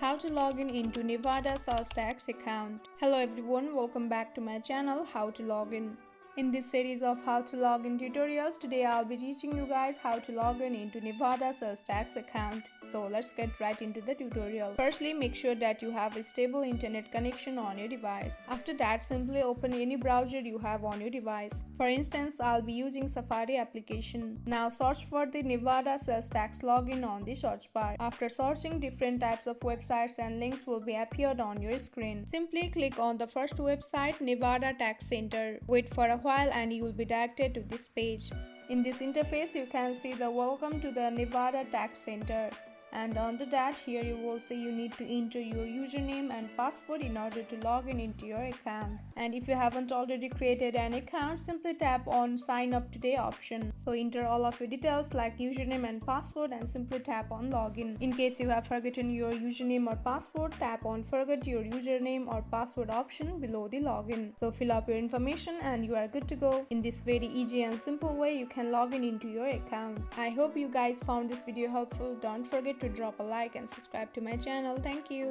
How to log in into Nevada sales tax account. Hello everyone, welcome back to my channel How to Log In. In this series of how to log in tutorials, today I'll be teaching you guys how to log in into Nevada sales tax account. So let's get right into the tutorial. Firstly, make sure that you have a stable internet connection on your device. After that, simply open any browser you have on your device. For instance, I'll be using Safari application. Now search for the Nevada sales tax login on the search bar. After searching, different types of websites and links will be appeared on your screen. Simply click on the first website, Nevada Tax Center. Wait for a while and you will be directed to this page. In this interface, you can see the welcome to the Nevada Tax Center. And under that, here you will see you need to enter your username and password in order to log in into your account. And if you haven't already created an account, simply tap on sign up today option. So enter all of your details like username and password and simply tap on login. In case you have forgotten your username or password, tap on forget your username or password option below the login. So fill up your information and you are good to go. In this very easy and simple way, you can log in into your account. I hope you guys found this video helpful. Don't forget to drop a like and subscribe to my channel. Thank you.